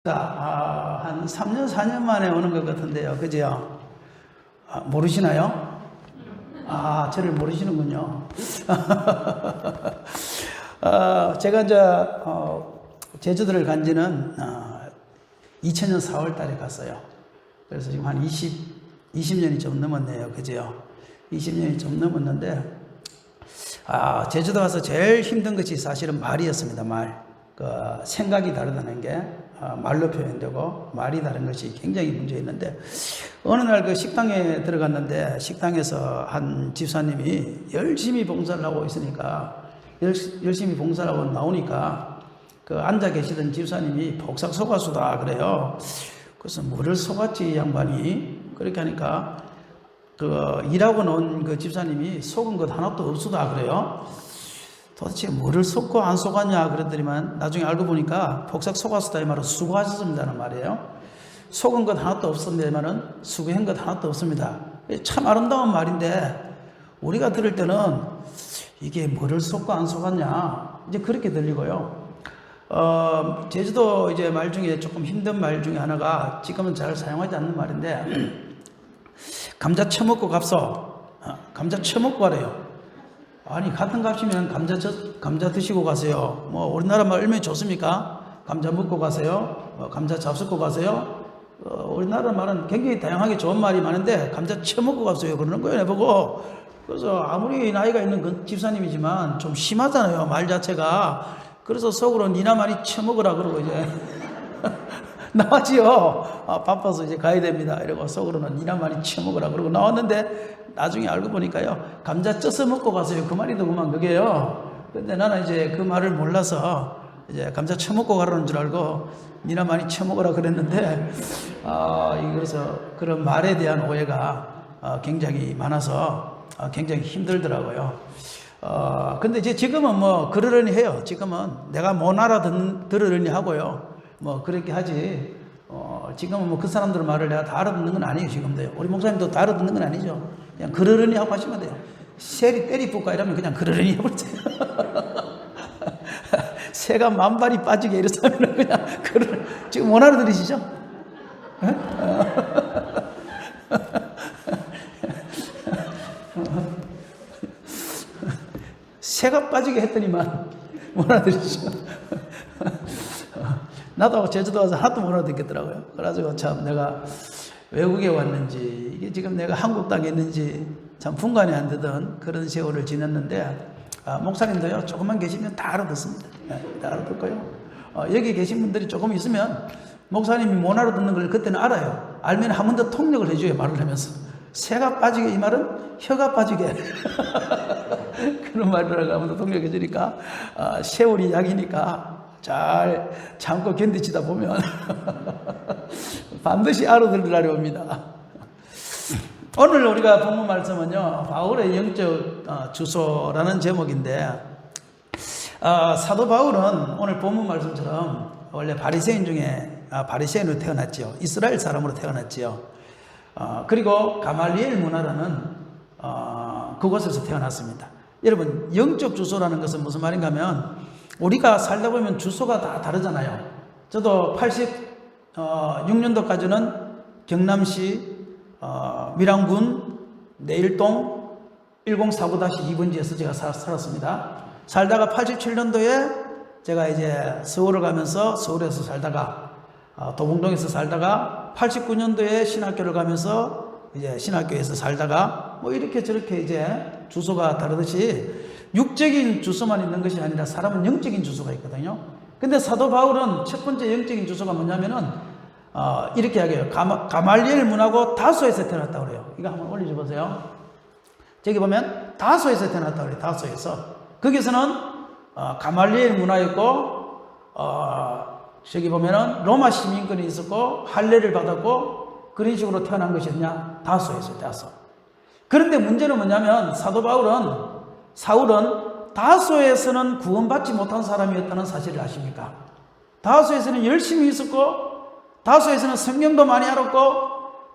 한 3년, 4년 만에 오는 것 같은데요. 그죠? 모르시나요? 저를 모르시는군요. 제가 이제, 제주도를 간 지는, 2000년 4월 달에 갔어요. 그래서 지금 한 20년이 좀 넘었네요. 그죠? 20년이 좀 넘었는데, 제주도 가서 제일 힘든 것이 사실은 말이었습니다. 말. 생각이 다르다는 게 말로 표현되고 말이 다른 것이 굉장히 문제였는데, 어느 날 그 식당에 들어갔는데 식당에서 한 집사님이 열심히 봉사를 하고 있으니까 열심히 봉사를 하고 나오니까 그 앉아 계시던 집사님이 복삭 속았수다 그래요. 그래서 뭐를 속았지 이 양반이. 그렇게 하니까 그 일하고 나온 그 집사님이 속은 것 하나도 없수다 그래요. 도대체 뭐를 속고 안 속았냐 그랬더니만 나중에 알고 보니까 복삭 속았수다 이 말은 수고하셨습니다는 말이에요. 속은 것 하나도 없었는데 이 말은 수고한 것 하나도 없습니다. 참 아름다운 말인데 우리가 들을 때는 이게 뭐를 속고 안 속았냐 이제 그렇게 들리고요. 제주도 이제 말 중에 조금 힘든 말 중에 하나가 지금은 잘 사용하지 않는 말인데, 감자 처먹고 갑소. 감자 처먹고 가래요. 아니 같은 값이면 감자 드시고 가세요. 뭐 우리나라 말 얼마나 좋습니까? 감자 먹고 가세요. 감자 잡수고 가세요. 우리나라 말은 굉장히 다양하게 좋은 말이 많은데 감자 처먹고 가세요 그러는 거예요 내보고. 그래서 아무리 나이가 있는 그 집사님이지만 좀 심하잖아요 말 자체가. 그래서 속으로 니나 많이 처먹으라 그러고 이제 나왔지요. 바빠서 이제 가야 됩니다 이러고 속으로는 니나 많이 처먹으라 그러고 나왔는데, 나중에 알고 보니까요 감자 쪄서 먹고 가세요 그 말이 더구만 그게요. 근데 나는 이제 그 말을 몰라서 이제 감자 처먹고 가라는 줄 알고 니나 많이 처먹으라 그랬는데, 그래서 그런 말에 대한 오해가 굉장히 많아서 굉장히 힘들더라고요. 근데 이제 지금은 뭐 그러려니 해요. 지금은 내가 못 알아들으려니 하고요. 뭐 그렇게 하지. 지금은 뭐 그 사람들 말을 내가 다 알아듣는 건 아니에요. 지금도요. 우리 목사님도 다 알아듣는 건 아니죠. 그냥 그러려니 하고 하시면 돼요. 새리 때리 볼까 이러면 그냥 그러려니 해보세요. 새가 만발이 빠지게 이렇다면 그냥 지금 못 알아들으시죠? 새가 빠지게 했더니만 못 알아들으시죠? 나도 제주도 와서 하나도 못 알아듣겠더라고요. 그래가지고 참 내가 외국에 왔는지 이게 지금 내가 한국 땅에 있는지 참 분간이 안 되던 그런 세월을 지냈는데, 목사님도요 조금만 계시면 다 알아듣습니다. 다 알아듣고요. 여기 계신 분들이 조금 있으면 목사님이 못 알아듣는 걸 그때는 알아요. 알면 한 번 더 통역을 해줘요. 말을 하면서 새가 빠지게 이 말은 혀가 빠지게 그런 말을 하면서 통역해 주니까 세월이 약이니까 잘 참고 견디치다 보면 반드시 알아들으려고 합니다. 오늘 우리가 본문 말씀은요 바울의 영적 주소라는 제목인데, 사도 바울은 오늘 본문 말씀처럼 원래 바리새인 중에 바리새인으로 태어났죠. 이스라엘 사람으로 태어났죠. 그리고 가말리엘 문화라는 그곳에서 태어났습니다. 여러분 영적 주소라는 것은 무슨 말인가 하면, 우리가 살다 보면 주소가 다 다르잖아요. 저도 86년도까지는 경남시 밀양군 내일동 1049-2번지에서 제가 살았습니다. 살다가 87년도에 제가 이제 서울을 가면서 서울에서 살다가 도봉동에서 살다가 89년도에 신학교를 가면서 이제 신학교에서 살다가 뭐 이렇게 저렇게 이제 주소가 다르듯이 육적인 주소만 있는 것이 아니라 사람은 영적인 주소가 있거든요. 근데 사도 바울은 첫 번째 영적인 주소가 뭐냐면은 이렇게 이야기해요. 가말리엘 문하고 다소에서 태어났다고 그래요. 이거 한번 올려줘 보세요. 저기 보면 다소에서 태어났다고 그래요. 다소에서. 거기서는 가말리엘 문화였고, 저기 보면은 로마 시민권이 있었고 할례를 받았고 그런 식으로 태어난 것이었냐? 다소에서. 다소. 그런데 문제는 뭐냐면 사울은 다소에서는 구원받지 못한 사람이었다는 사실을 아십니까? 다소에서는 열심히 있었고, 다소에서는 성경도 많이 알았고,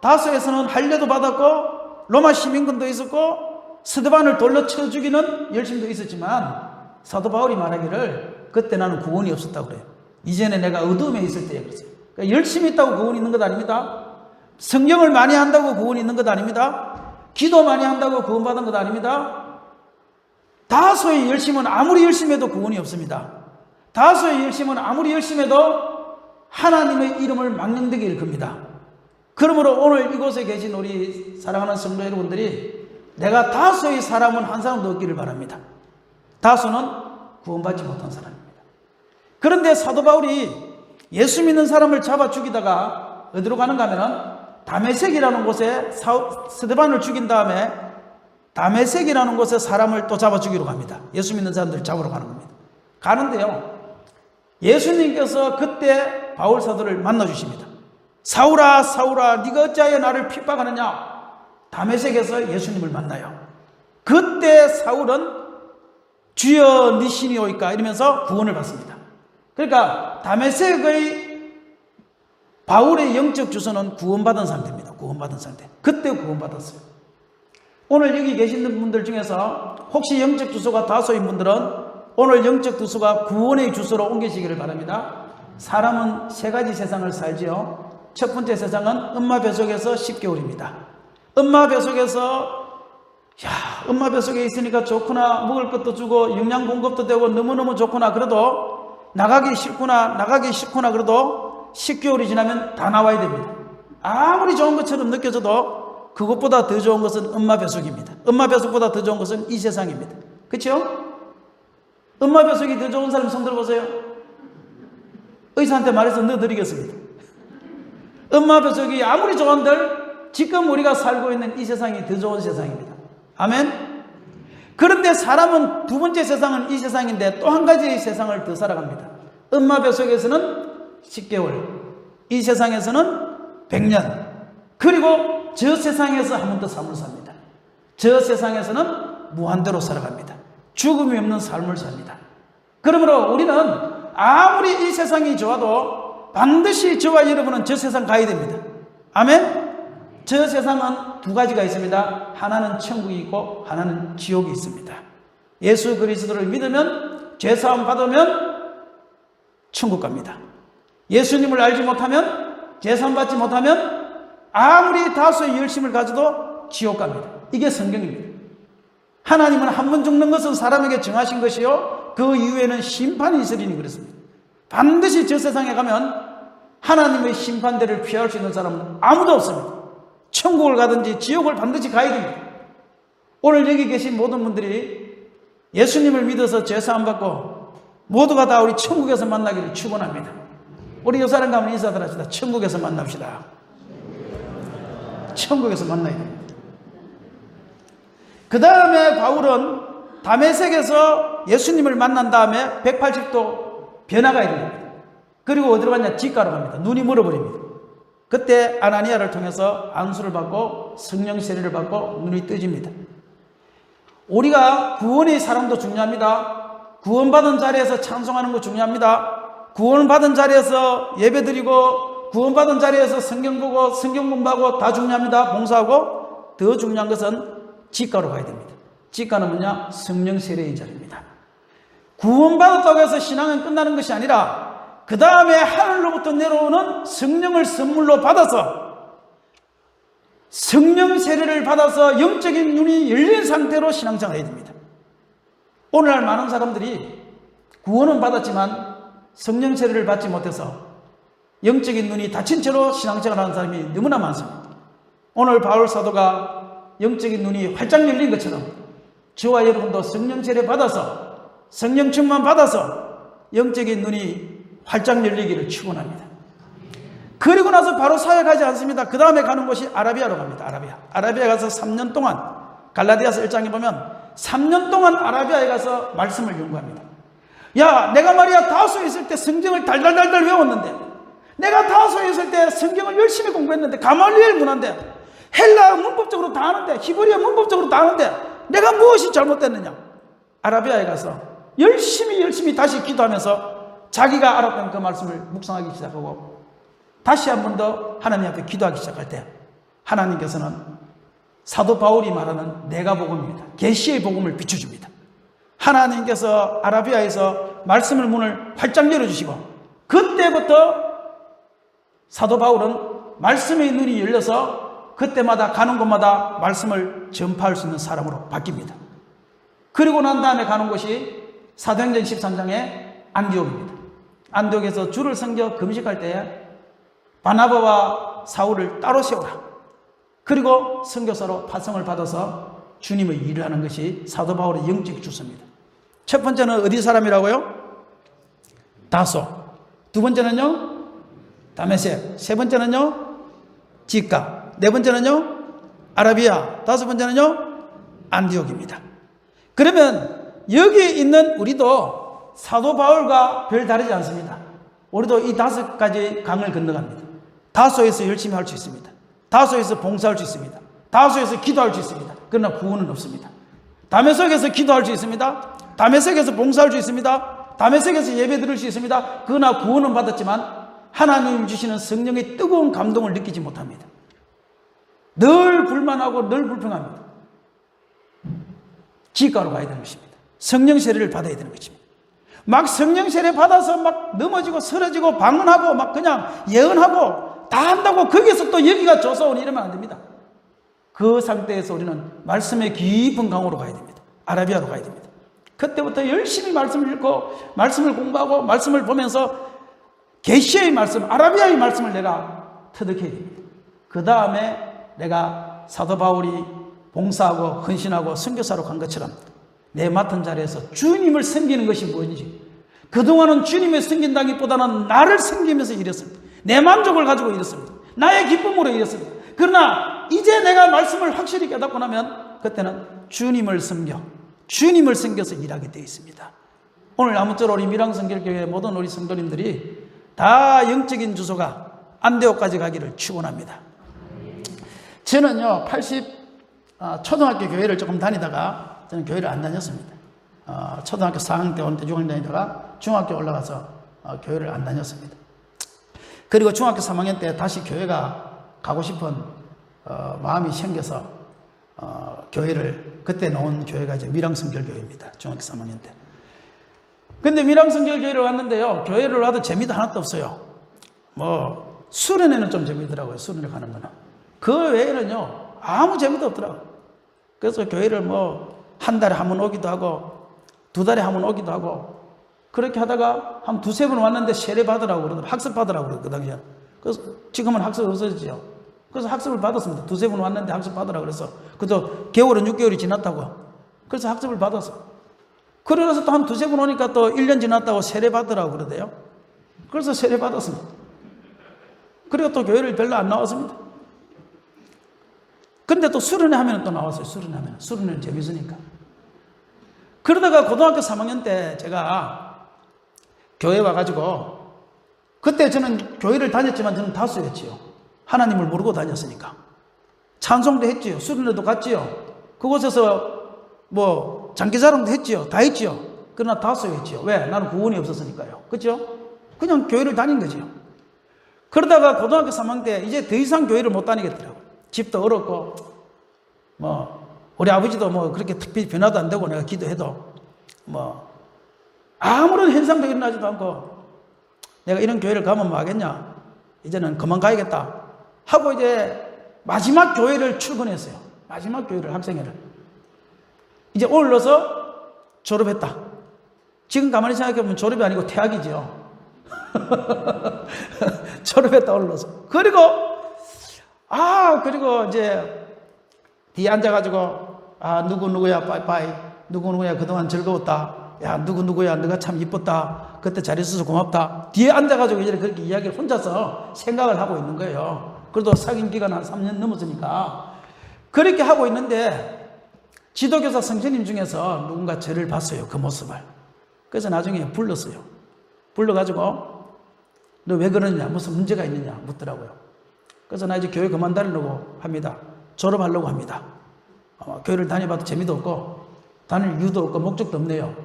다소에서는 할례도 받았고, 로마 시민권도 있었고, 스데반을 돌로 쳐 죽이는 열심도 있었지만, 사도 바울이 말하기를 그때 나는 구원이 없었다고 그래요. 이전에 내가 어둠에 있을 때에 그랬어요. 그러니까 열심히 있다고 구원이 있는 것 아닙니다. 성경을 많이 한다고 구원이 있는 것 아닙니다. 기도 많이 한다고 구원받은 것 아닙니다. 다소의 열심은 아무리 열심히 해도 구원이 없습니다. 다소의 열심은 아무리 열심히 해도 하나님의 이름을 망령되게 일컫니다. 그러므로 오늘 이곳에 계신 우리 사랑하는 성도 여러분들이 내가 다소의 사람은 한 사람도 없기를 바랍니다. 다소는 구원받지 못한 사람입니다. 그런데 사도 바울이 예수 믿는 사람을 잡아 죽이다가 어디로 가는가 하면은 다메섹이라는 곳에 스데반을 죽인 다음에 다메섹이라는 곳에 사람을 또 잡아 죽이러 갑니다. 예수 믿는 사람들을 잡으러 가는 겁니다. 가는데요, 예수님께서 그때 바울 사도를 만나 주십니다. 사울아 사울아 네가 어찌하여 나를 핍박하느냐. 다메섹에서 예수님을 만나요. 그때 사울은 주여 네 신이오이까 이러면서 구원을 받습니다. 그러니까 다메섹의 바울의 영적 주소는 구원받은 상태입니다. 구원받은 상태. 그때 구원받았어요. 오늘 여기 계시는 분들 중에서 혹시 영적 주소가 다소인 분들은 오늘 영적 주소가 구원의 주소로 옮기시기를 바랍니다. 사람은 세 가지 세상을 살지요. 첫 번째 세상은 엄마 뱃속에서 10개월입니다. 엄마 뱃속에서 엄마 뱃속에 있으니까 좋구나, 먹을 것도 주고 영양 공급도 되고 너무너무 좋구나, 그래도 나가기 싫구나 그래도 10개월이 지나면 다 나와야 됩니다. 아무리 좋은 것처럼 느껴져도 그것보다 더 좋은 것은 엄마 뱃속입니다. 엄마 뱃속보다 더 좋은 것은 이 세상입니다. 그렇죠? 엄마 뱃속이 더 좋은 사람 손 들어보세요. 의사한테 말해서 넣어드리겠습니다. 엄마 뱃속이 아무리 좋은들 지금 우리가 살고 있는 이 세상이 더 좋은 세상입니다. 아멘. 그런데 사람은 두 번째 세상은 이 세상인데 또 한 가지의 세상을 더 살아갑니다. 엄마 뱃속에서는 10개월, 이 세상에서는 100년, 그리고 저 세상에서 한 번 더 삶을 삽니다. 저 세상에서는 무한대로 살아갑니다. 죽음이 없는 삶을 삽니다. 그러므로 우리는 아무리 이 세상이 좋아도 반드시 저와 여러분은 저 세상 가야 됩니다. 아멘. 저 세상은 두 가지가 있습니다. 하나는 천국이 있고 하나는 지옥이 있습니다. 예수 그리스도를 믿으면 죄사함 받으면 천국 갑니다. 예수님을 알지 못하면 죄사함 받지 못하면 아무리 다수의 열심을 가져도 지옥 갑니다. 이게 성경입니다. 하나님은 한 번 죽는 것은 사람에게 정하신 것이요 그 이후에는 심판이 있으리니 그랬습니다. 반드시 저 세상에 가면 하나님의 심판대를 피할 수 있는 사람은 아무도 없습니다. 천국을 가든지 지옥을 반드시 가야 됩니다. 오늘 여기 계신 모든 분들이 예수님을 믿어서 죄사함 받고 모두가 다 우리 천국에서 만나기를 축원합니다. 우리 요 사람 가면 인사들 합시다. 천국에서 만납시다. 천국에서 만나야 됩니다. 그 다음에 바울은 다메섹에서 예수님을 만난 다음에 180도 변화가 일어납니다. 그리고 어디로 갔냐? 직가로 갑니다. 눈이 멀어버립니다. 그때 아나니아를 통해서 안수를 받고 성령 세례를 받고 눈이 떠집니다. 우리가 구원의 사람도 중요합니다. 구원받은 자리에서 찬송하는 거 중요합니다. 구원받은 자리에서 예배드리고 구원받은 자리에서 성경 보고 성경 공부하고 다 중요합니다. 봉사하고 더 중요한 것은 직가로 가야 됩니다. 직가는 뭐냐? 성령 세례의 자리입니다. 구원받았다고 해서 신앙은 끝나는 것이 아니라 그 다음에 하늘로부터 내려오는 성령을 선물로 받아서 성령 세례를 받아서 영적인 눈이 열린 상태로 신앙생활을 해야 됩니다. 오늘날 많은 사람들이 구원은 받았지만 성령 세례를 받지 못해서 영적인 눈이 닫힌 채로 신앙생활을 하는 사람이 너무나 많습니다. 오늘 바울 사도가 영적인 눈이 활짝 열린 것처럼 저와 여러분도 성령 세례 받아서 성령 충만 받아서 영적인 눈이 활짝 열리기를 축원합니다. 그리고 나서 바로 사역하지 않습니다. 그 다음에 가는 곳이 아라비아로 갑니다. 아라비아 가서 3년 동안 갈라디아서 1장에 보면 3년 동안 아라비아에 가서 말씀을 연구합니다. 야, 내가 말이야 다소에 있을 때 성경을 달달달달 외웠는데, 내가 다소에 있을 때 성경을 열심히 공부했는데, 가말리엘 문화인데, 헬라어 문법적으로 다 아는데, 히브리어 문법적으로 다 아는데 내가 무엇이 잘못됐느냐? 아라비아에 가서 열심히 다시 기도하면서 자기가 알았던 그 말씀을 묵상하기 시작하고 다시 한 번 더 하나님 앞에 기도하기 시작할 때 하나님께서는 사도 바울이 말하는 내가 복음입니다. 계시의 복음을 비춰줍니다. 하나님께서 아라비아에서 말씀을 문을 활짝 열어주시고 그때부터 사도 바울은 말씀의 눈이 열려서 그때마다 가는 곳마다 말씀을 전파할 수 있는 사람으로 바뀝니다. 그리고 난 다음에 가는 곳이 사도행전 13장의 안디옥입니다. 안디옥에서 주를 섬겨 금식할 때에 바나바와 사울을 따로 세우라. 그리고 선교사로 파송을 받아서 주님의 일을 하는 것이 사도 바울의 영적 주소입니다. 첫 번째는 어디 사람이라고요? 다소. 두 번째는요? 다메섹. 세 번째는요? 지가. 네 번째는요? 아라비아. 다섯 번째는요? 안디옥입니다. 그러면 여기에 있는 우리도 사도 바울과 별 다르지 않습니다. 우리도 이 5가지 강을 건너갑니다. 다소에서 열심히 할 수 있습니다. 다소에서 봉사할 수 있습니다. 다소에서 기도할 수 있습니다. 그러나 구원은 없습니다. 다메섹에서 기도할 수 있습니다. 다메섹에서 봉사할 수 있습니다. 다메섹에서 예배 드릴 수 있습니다. 그러나 구원은 받았지만 하나님 주시는 성령의 뜨거운 감동을 느끼지 못합니다. 늘 불만하고 늘 불평합니다. 지가로 가야 되는 것입니다. 성령 세례를 받아야 되는 것입니다. 막 성령 세례 받아서 막 넘어지고 쓰러지고 방언하고 막 그냥 예언하고 다 한다고 거기서 또 여기가 조사오니 이러면 안 됩니다. 그 상태에서 우리는 말씀의 깊은 강으로 가야 됩니다. 아라비아로 가야 됩니다. 그때부터 열심히 말씀을 읽고 말씀을 공부하고 말씀을 보면서 계시의 말씀, 아라비아의 말씀을 내가 터득해야 됩니다. 그 다음에 내가 사도 바울이 봉사하고 헌신하고 선교사로 간 것처럼 내 맡은 자리에서 주님을 섬기는 것이 무엇인지, 그동안은 주님을 섬긴다기보다는 나를 섬기면서 일했습니다. 내 만족을 가지고 일했습니다. 나의 기쁨으로 일했습니다. 그러나 이제 내가 말씀을 확실히 깨닫고 나면 그때는 주님을 섬겨서 일하게 되어 있습니다. 오늘 아무쪼록 우리 밀양성결교회 모든 우리 성도님들이 다 영적인 주소가 안디옥까지 가기를 축원합니다. 저는요, 초등학교 교회를 조금 다니다가 저는 교회를 안 다녔습니다. 초등학교 4학년 때 오는데 6학년 다니다가 중학교 올라가서 교회를 안 다녔습니다. 그리고 중학교 3학년 때 다시 교회가 가고 싶은 마음이 생겨서 교회를 그때 나온 교회가 이제 밀양성결교회입니다. 중학교 3학년 때. 근데 밀양성결교회를 왔는데요, 교회를 와도 재미도 하나도 없어요. 뭐 수련회는 좀 재미더라고요. 수련회 가는 거는. 그 외에는요 아무 재미도 없더라고요. 그래서 교회를 뭐 한 달에 한 번 오기도 하고 2달에 한 번 오기도 하고 그렇게 하다가 한 2-3번 왔는데 세례 받으라고 그러더라고요. 학습 받으라고 그러더라고요. 그 당시에. 그래서 지금은 학습 없어지죠. 그래서 학습을 받았습니다. 2-3번 왔는데 학습 받으라고 그래서 그래도 개월은 6개월이 지났다고. 그래서 학습을 받았어. 그러고서 또 한 2-3번 오니까 또 1년 지났다고 세례 받으라고 그러대요. 그래서 세례 받았습니다. 그리고 또 교회를 별로 안 나왔습니다. 근데 또 수련회 하면 또 나왔어요. 수련회는 재밌으니까. 그러다가 고등학교 3학년 때 제가 교회 와가지고, 그때 저는 교회를 다녔지만 저는 다수였지요. 하나님을 모르고 다녔으니까. 찬송도 했지요. 수련회도 갔지요. 그곳에서 뭐 장기자랑도 했지요. 다 했지요. 그러나 다수였지요. 왜? 나는 구원이 없었으니까요. 그렇죠? 그냥 교회를 다닌 거지요. 그러다가 고등학교 3학년 때 이제 더 이상 교회를 못 다니겠더라고요. 집도 어렵고, 뭐, 우리 아버지도 뭐 그렇게 특별히 변화도 안 되고 내가 기도해도 뭐, 아무런 현상도 일어나지도 않고 내가 이런 교회를 가면 뭐 하겠냐? 이제는 그만 가야겠다. 하고 이제 마지막 교회를 출근했어요. 마지막 교회를, 학생회를. 이제 올라서 졸업했다. 지금 가만히 생각해보면 졸업이 아니고 퇴학이죠. 졸업했다 올라서. 그리고 이제 뒤에 앉아가지고 누구누구야 빠이빠이, 누구누구야 그동안 즐거웠다, 야 누구누구야 너가 참 이뻤다, 그때 잘 있어서 고맙다. 뒤에 앉아가지고 이제 그렇게 이야기를 혼자서 생각을 하고 있는 거예요. 그래도 사귄 기간 한 3년 넘었으니까 그렇게 하고 있는데 지도교사 선생님 중에서 누군가 저를 봤어요. 그 모습을. 그래서 나중에 불렀어요. 불러가지고 너 왜 그러느냐, 무슨 문제가 있느냐 묻더라고요. 그래서 나 이제 교회 그만 다니려고 합니다. 졸업하려고 합니다. 교회를 다녀봐도 재미도 없고 다닐 이유도 없고 목적도 없네요.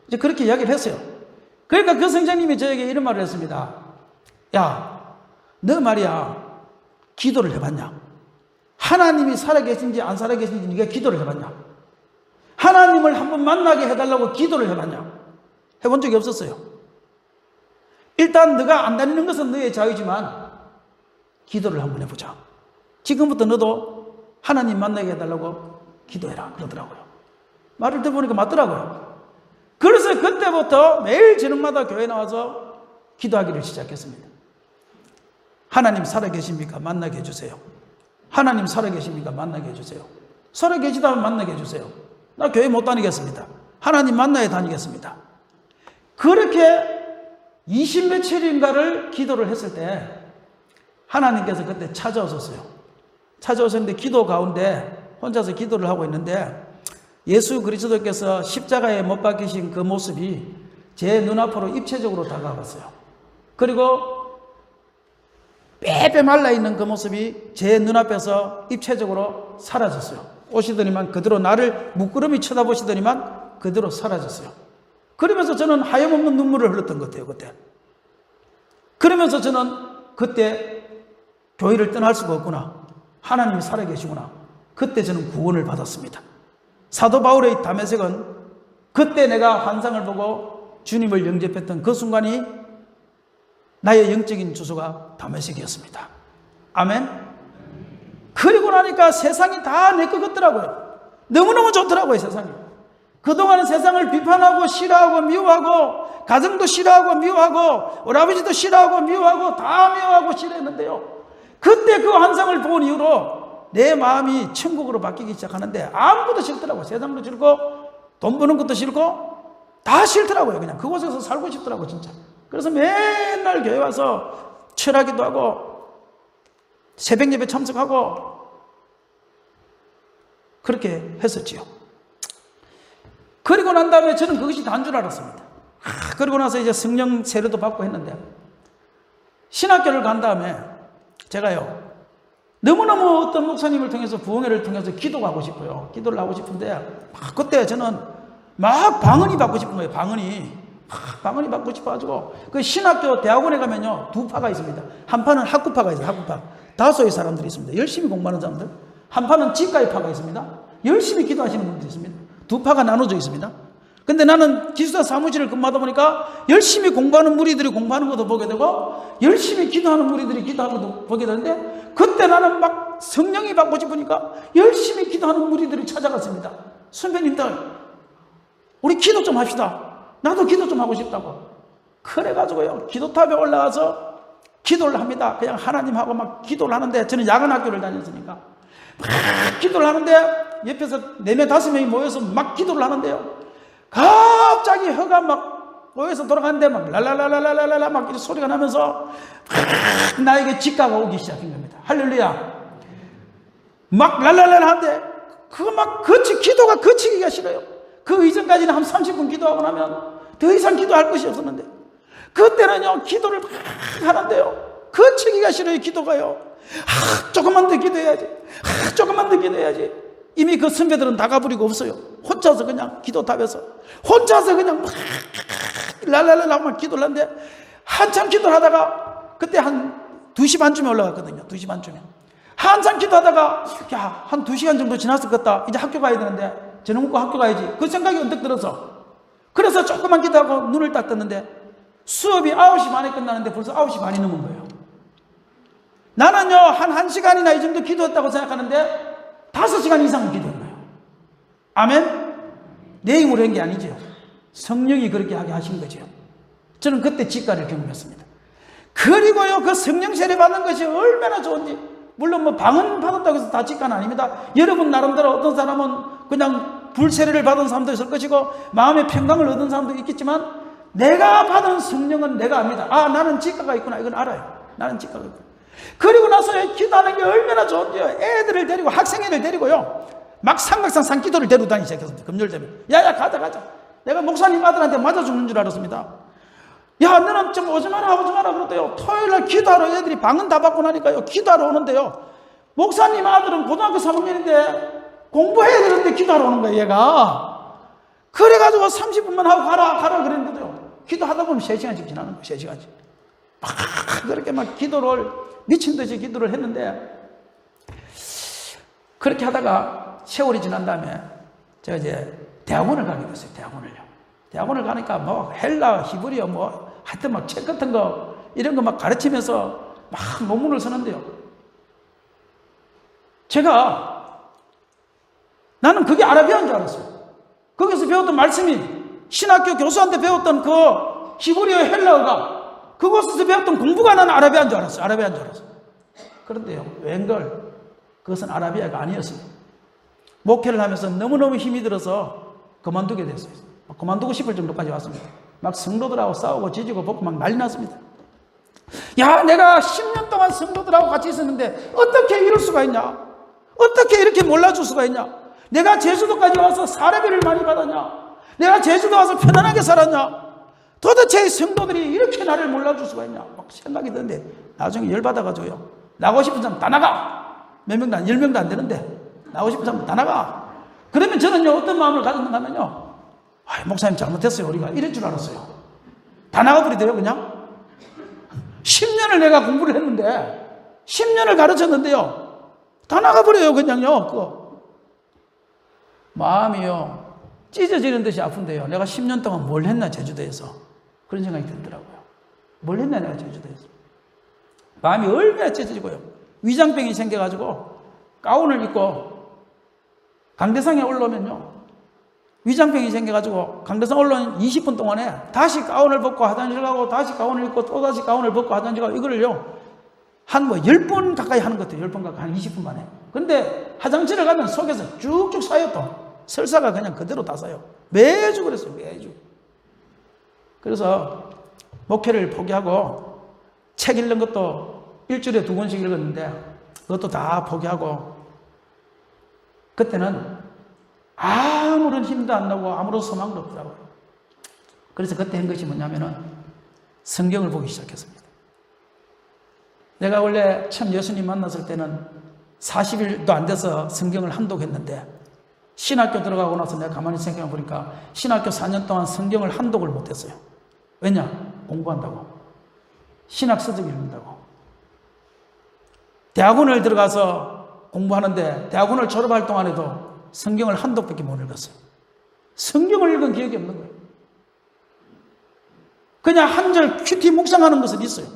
이제 그렇게 이야기를 했어요. 그러니까 그 선생님이 저에게 이런 말을 했습니다. 야, 너 말이야 기도를 해봤냐? 하나님이 살아계신지 안 살아계신지 네가 기도를 해봤냐? 하나님을 한번 만나게 해달라고 기도를 해봤냐? 해본 적이 없었어요. 일단 너가 안 다니는 것은 너의 자유지만 기도를 한번 해보자. 지금부터 너도 하나님 만나게 해달라고 기도해라 그러더라고요. 말을 들어보니까 맞더라고요. 그래서 그때부터 매일 저녁마다 교회 나와서 기도하기를 시작했습니다. 하나님 살아계십니까? 만나게 해주세요. 하나님 살아계십니까? 만나게 해주세요. 살아계시다면 만나게 해주세요. 나 교회 못 다니겠습니다. 하나님 만나야 다니겠습니다. 그렇게 20 며칠인가를 기도를 했을 때 하나님께서 그때 찾아오셨어요. 찾아오셨는데 기도 가운데 혼자서 기도를 하고 있는데 예수 그리스도께서 십자가에 못 박히신 그 모습이 제 눈앞으로 입체적으로 다가왔어요. 그리고 빼빼 말라있는 그 모습이 제 눈앞에서 입체적으로 사라졌어요. 오시더니만 그대로 나를 묵끄러미 쳐다보시더니만 그대로 사라졌어요. 그러면서 저는 하염없는 눈물을 흘렸던 것 같아요. 그때. 그러면서 저는 그때 교회를 떠날 수가 없구나. 하나님이 살아계시구나. 그때 저는 구원을 받았습니다. 사도 바울의 다메섹은 그때 내가 환상을 보고 주님을 영접했던 그 순간이 나의 영적인 주소가 다메섹이었습니다. 아멘. 그리고 나니까 세상이 다 내 것 같더라고요. 너무너무 좋더라고요. 세상이. 그동안은 세상을 비판하고 싫어하고 미워하고 가정도 싫어하고 미워하고 우리 아버지도 싫어하고 미워하고 다 미워하고 싫어했는데요. 그때 그 환상을 본 이후로 내 마음이 천국으로 바뀌기 시작하는데 아무것도 싫더라고요. 세상도 싫고 돈 버는 것도 싫고 다 싫더라고요. 그냥 그곳에서 살고 싶더라고요. 진짜. 그래서 맨날 교회 와서 철하기도 하고 새벽 예배 참석하고 그렇게 했었지요. 그리고 난 다음에 저는 그것이 다인 줄 알았습니다. 그리고 나서 이제 성령 세례도 받고 했는데 신학교를 간 다음에 제가요 너무너무 어떤 목사님을 통해서 부흥회를 통해서 기도가 하고 싶어요. 기도를 하고 싶은데 그때 저는 막 방언이 받고 싶은 거예요. 방언이 받고 싶어가지고 그 신학교 대학원에 가면요 두 파가 있습니다. 한 파는 학구파가 있어요. 학구파 다소의 사람들이 있습니다. 열심히 공부하는 사람들. 한 파는 지가의 파가 있습니다. 열심히 기도하시는 분들이 있습니다. 두 파가 나눠져 있습니다. 근데 나는 기숙사 사무실을 근무하다 보니까 열심히 공부하는 무리들이 공부하는 것도 보게 되고 열심히 기도하는 무리들이 기도하는 것도 보게 되는데 그때 나는 막 성령이 받고 싶으니까 열심히 기도하는 무리들이 찾아갔습니다. 선배님들 우리 기도 좀 합시다. 나도 기도 좀 하고 싶다고. 그래가지고요 기도탑에 올라가서 기도를 합니다. 그냥 하나님하고 막 기도를 하는데 저는 야간 학교를 다녔으니까 막 기도를 하는데 옆에서 4명 5명이 모여서 막 기도를 하는데요 갑자기 혀가 막 모여서 돌아가는데 막 랄랄랄랄랄랄라 막 이렇게 소리가 나면서 나에게 직가가 오기 시작한 겁니다. 할렐루야. 막 랄랄랄라 하는데 그거 막 기도가 그치기가 싫어요. 그 이전까지는 한 30분 기도하고 나면 더 이상 기도할 것이 없었는데 그때는요 기도를 막 하는데요 그치기가 싫어요. 기도가요. 조금만 더 기도해야지. 조금만 더 기도해야지. 이미 그 선배들은 다 가버리고 없어요. 혼자서 그냥 기도탑에서 혼자서 그냥 막 랄랄랄라 기도를 하는데 한참 기도를 하다가 그때 한 2시 반쯤에 올라갔거든요. 2시 반쯤에 한참 기도하다가 야, 한 2시간 정도 지났을 것 같다. 이제 학교 가야 되는데 저녁 먹고 학교 가야지. 그 생각이 언뜻 들어서 그래서 조금만 기도하고 눈을 딱 떴는데 수업이 9시 반에 끝나는데 벌써 9시 반이 넘은 거예요. 나는요 한 1시간이나 이 정도 기도했다고 생각하는데 5시간 이상은 기도한 거예요. 아멘? 내 힘으로 한 게 아니죠. 성령이 그렇게 하게 하신 거죠. 저는 그때 직가를 경험했습니다. 그리고요 그 성령 세례 받는 것이 얼마나 좋은지 물론 뭐 방언 받았다고 해서 다 직가는 아닙니다. 여러분 나름대로 어떤 사람은 그냥 불세례를 받은 사람도 있을 것이고 마음의 평강을 얻은 사람도 있겠지만 내가 받은 성령은 내가 압니다. 아 나는 직가가 있구나. 이건 알아요. 나는 직가가 있구나. 그리고 나서 기도하는 게 얼마나 좋은지요. 애들을 데리고 학생회를 데리고요 막 삼각산 산기도를 데리고 다니기 시작했습니다. 금요일 되면 야야 가자. 내가 목사님 아들한테 맞아 죽는 줄 알았습니다. 야 너는 좀 오지 마라 그러대요. 토요일날 기도하러 애들이 방은 다 받고 나니까요 기도하러 오는데요 목사님 아들은 고등학교 3학년인데 공부해야 되는데 기도하러 오는 거예요 얘가. 그래가지고 30분만 하고 가라 그랬는데요 기도하다 보면 3시간씩 지나는 거예요. 3시간씩 막 그렇게 막 기도를 미친 듯이 기도를 했는데 그렇게 하다가 세월이 지난 다음에 제가 이제 대학원을 가게 됐어요. 대학원을 가니까 뭐 헬라, 히브리어 뭐 하여튼 막 책 같은 거 이런 거 막 가르치면서 막 논문을 쓰는데요. 나는 그게 아라비아인 줄 알았어요. 거기서 배웠던 말씀이 신학교 교수한테 배웠던 그 히브리어 헬라어가 그곳에서 배웠던 공부가 나는 아라비아인 줄 알았어요. 그런데요, 웬걸 그것은 아라비아가 아니었습니다. 목회를 하면서 너무너무 힘이 들어서 그만두게 됐어요. 그만두고 싶을 정도까지 왔습니다. 막 성도들하고 싸우고 지지고 볶고 막 난리 났습니다. 야, 내가 10년 동안 성도들하고 같이 있었는데 어떻게 이럴 수가 있냐? 어떻게 이렇게 몰라줄 수가 있냐? 내가 제주도까지 와서 사례비를 많이 받았냐? 내가 제주도 와서 편안하게 살았냐? 도대체 성도들이 이렇게 나를 몰라줄 수가 있냐? 막 생각이 드는데 나중에 열받아가지고요. 나가고 싶은 사람 다 나가! 몇 명도 안, 10명도 안 되는데 나가고 싶은 사람 다 나가! 그러면 저는요, 어떤 마음을 가졌는가 하면요, 목사님 잘못했어요. 우리가 이럴 줄 알았어요. 다 나가버리대요, 그냥. 10년을 내가 공부를 했는데, 10년을 가르쳤는데요, 다 나가버려요, 그냥요. 마음이요, 찢어지는 듯이 아픈데요. 내가 10년 동안 뭘 했나, 제주도에서. 그런 생각이 들더라고요. 뭘 했나, 내가 제주도에서. 마음이 얼마나 찢어지고요. 위장병이 생겨가지고, 가운을 입고, 강대상에 올라오면요, 위장병이 생겨가지고 강대상 올라온 20분 동안에 다시 가운을 벗고 화장실 가고 다시 가운을 입고 또 다시 가운을 벗고 화장실 가고 이거를요 한 10번 가까이 하는 것 같아요. 10번 가까이 한 20분 만에. 근데 화장실을 가면 속에서 쭉쭉 쌓여 또 설사가 그냥 그대로 다 쌓여. 매주 그랬어요. 매주. 그래서 목회를 포기하고 책 읽는 것도 일주일에 2권씩 읽었는데 그것도 다 포기하고 그때는 아무런 힘도 안 나고 아무런 소망도 없더라고요. 그래서 그때 한 것이 뭐냐면은 성경을 보기 시작했습니다. 내가 원래 처음 예수님 만났을 때는 40일도 안 돼서 성경을 한독했는데 신학교 들어가고 나서 내가 가만히 생각해 보니까 신학교 4년 동안 성경을 한독을 못했어요. 왜냐? 공부한다고. 신학 서적 읽는다고. 대학원을 들어가서 공부하는데 대학원을 졸업할 동안에도 성경을 한독밖에 못 읽었어요. 성경을 읽은 기억이 없는 거예요. 그냥 한 절 큐티 묵상하는 것은 있어요.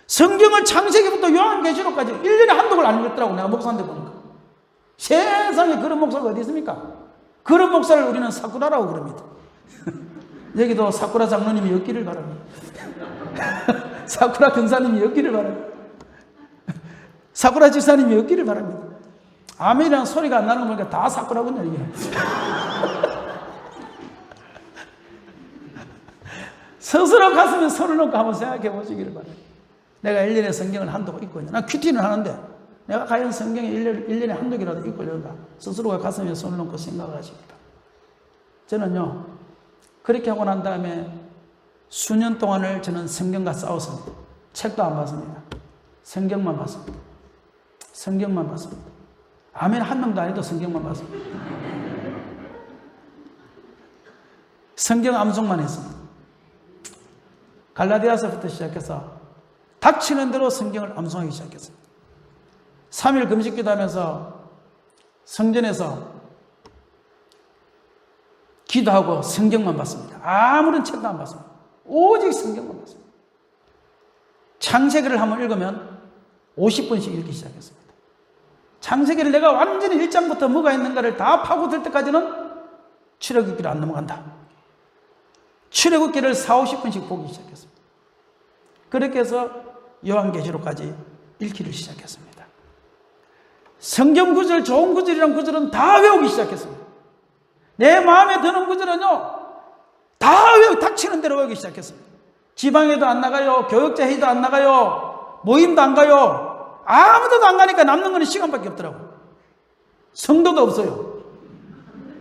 성경을 창세기부터 요한계시록까지 1년에 한독을 안 읽었더라고, 내가 목사한테 보니까. 세상에 그런 목사가 어디 있습니까? 그런 목사를 우리는 사쿠라라고 그럽니다. 여기도 사쿠라 장로님이 엮기를 바랍니다. 사쿠라 근사님이 엮기를 바랍니다. 사쿠라 집사님이 엮기를 바랍니다. 아멘이라는 소리가 안 나는 거 보니까 다 사쿠라군요, 이게. 스스로 가슴에 손을 놓고 한번 생각해 보시기를 바랍니다. 내가 1년에 성경을 한독 읽고 있냐. 나 큐티는 하는데 내가 과연 성경에 1년에 한독이라도 읽고 있는가. 스스로가 가슴에 손을 놓고 생각을 하십니다. 저는요, 그렇게 하고 난 다음에 수년 동안을 저는 성경과 싸웠습니다. 책도 안 봤습니다. 성경만 봤습니다. 성경만 봤습니다. 아멘 한 명도 안 해도 성경만 봤습니다. 성경 암송만 했습니다. 갈라디아서부터 시작해서 닥치는 대로 성경을 암송하기 시작했습니다. 3일 금식기도 하면서 성전에서 기도하고 성경만 봤습니다. 아무런 책도 안 봤습니다. 오직 성경만 봤습니다. 창세기를 한번 읽으면 50분씩 읽기 시작했습니다. 창세기를 내가 완전히 1장부터 뭐가 있는가를 다 파고들 때까지는 출애굽기를 안 넘어간다. 출애굽기를 40-50분씩 보기 시작했습니다. 그렇게 해서 요한계시록까지 읽기를 시작했습니다. 성경 구절, 좋은 구절이란 구절은 다 외우기 시작했습니다. 내 마음에 드는 구절은요, 다 닥치는 대로 외우기 시작했습니다. 지방에도 안 나가요. 교육자 회의도 안 나가요. 모임도 안 가요. 아무데도 안 가니까 남는 거는 시간밖에 없더라고요. 성도도 없어요.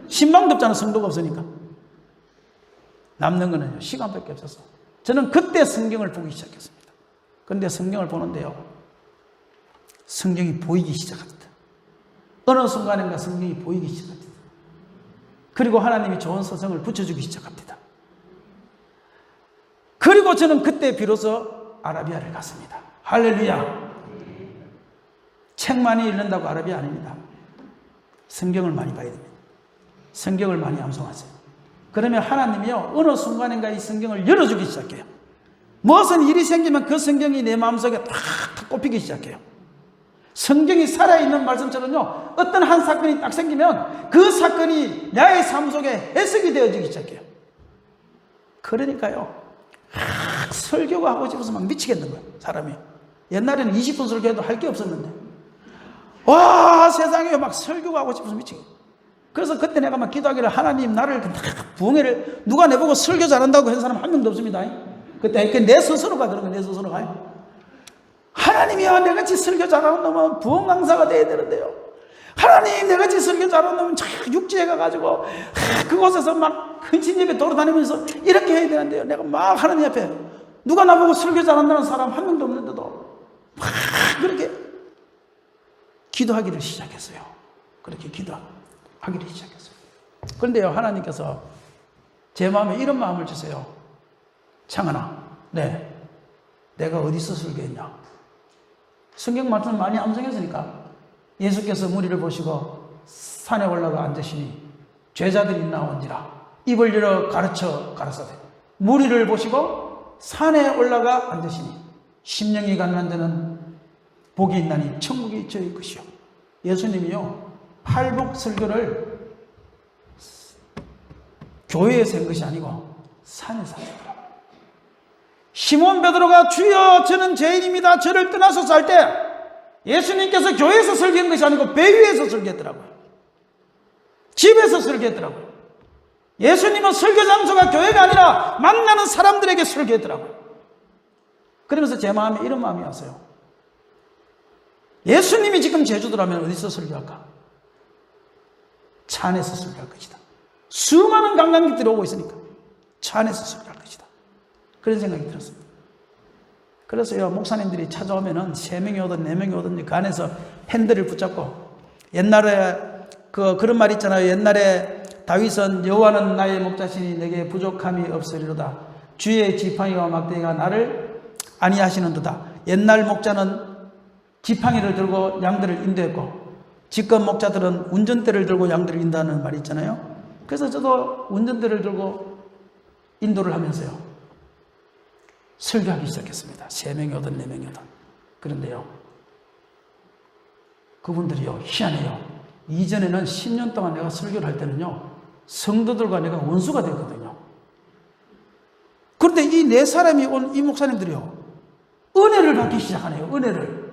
신방도 없잖아, 성도가 없으니까. 남는 거는 시간밖에 없어서. 저는 그때 성경을 보기 시작했습니다. 그런데 성경을 보는데요, 성경이 보이기 시작합니다. 어느 순간인가 성경이 보이기 시작합니다. 그리고 하나님이 좋은 서성을 붙여주기 시작합니다. 그리고 저는 그때 비로소 아라비아를 갔습니다. 할렐루야. 책 많이 읽는다고 아라비아 아닙니다. 성경을 많이 봐야 됩니다. 성경을 많이 암송하세요. 그러면 하나님이요, 어느 순간인가 이 성경을 열어주기 시작해요. 무슨 일이 생기면 그 성경이 내 마음속에 탁 꼽히기 시작해요. 성경이 살아있는 말씀처럼요, 어떤 한 사건이 딱 생기면 그 사건이 나의 삶 속에 해석이 되어지기 시작해요. 그러니까요, 설교가 하고 싶어서 막 미치겠는 거예요, 사람이. 옛날에는 20분 설교해도 할 게 없었는데, 와, 세상에 막 설교가 하고 싶어서 미치겠어요. 그래서 그때 내가 막 기도하기를, 하나님 나를 부흥회를, 누가 내보고 설교 잘한다고 한 사람 한 명도 없습니다. 그때 내 스스로가 그런 거예요, 내 스스로가. 하나님이여, 내같이 설교 잘하는 놈은 부흥 강사가 돼야 되는데요. 하나님, 내같이 설교 잘하는 놈은 육지에 가가지고 그곳에서 막 근친 예배 돌아다니면서 이렇게 해야 되는데요. 내가 막 하나님 앞에, 누가 나보고 설교 잘한다는 사람 한 명도 없는데도 막 그렇게 기도하기를 시작했어요. 그렇게 기도하기를 시작했어요. 그런데요, 하나님께서 제 마음에 이런 마음을 주세요. 창은아, 네, 내가 어디서 설교했냐? 성경 말씀을 많이 암송했으니까. 예수께서 무리를 보시고 산에 올라가 앉으시니 죄자들이 나온지라 입을 열어 가르쳐 가라사대. 무리를 보시고 산에 올라가 앉으시니 심령이 가난한 자는 복이 있나니 천국이 저희 것이요. 예수님이요, 팔복 설교를 교회에서 한 것이 아니고 산에서 하셨더라고요. 시몬 베드로가 주여 저는 죄인입니다, 저를 떠나소서 할 때 예수님께서 교회에서 설교한 것이 아니고 배 위에서 설교했더라고요. 집에서 설교했더라고요. 예수님은 설교 장소가 교회가 아니라 만나는 사람들에게 설교했더라고요. 그러면서 제 마음에 이런 마음이 왔어요. 예수님이 지금 제주도라면 어디서 설교할까? 차 안에서 설교할 것이다. 수많은 관광객들이 오고 있으니까 차 안에서 설교할 것이다. 그런 생각이 들었습니다. 그래서요, 목사님들이 찾아오면은 3명이 오든 4명이 오든 그 안에서 핸들을 붙잡고, 옛날에 그런 말 있잖아요. 옛날에 다윗은 여호와는 나의 목자시니 내게 부족함이 없으리로다. 주의 지팡이와 막대기가 나를 안위하시는도다. 옛날 목자는 지팡이를 들고 양들을 인도했고, 지금 목자들은 운전대를 들고 양들을 인도하는 말이 있잖아요. 그래서 저도 운전대를 들고 인도를 하면서요, 설교하기 시작했습니다. 3명이 오든 4명이 오든. 그런데요, 그분들이요, 희한해요. 이전에는 10년 동안 내가 설교를 할 때는요, 성도들과 내가 원수가 됐거든요. 그런데 이 4사람이 온 이 목사님들이요, 은혜를 받기 시작하네요. 은혜를.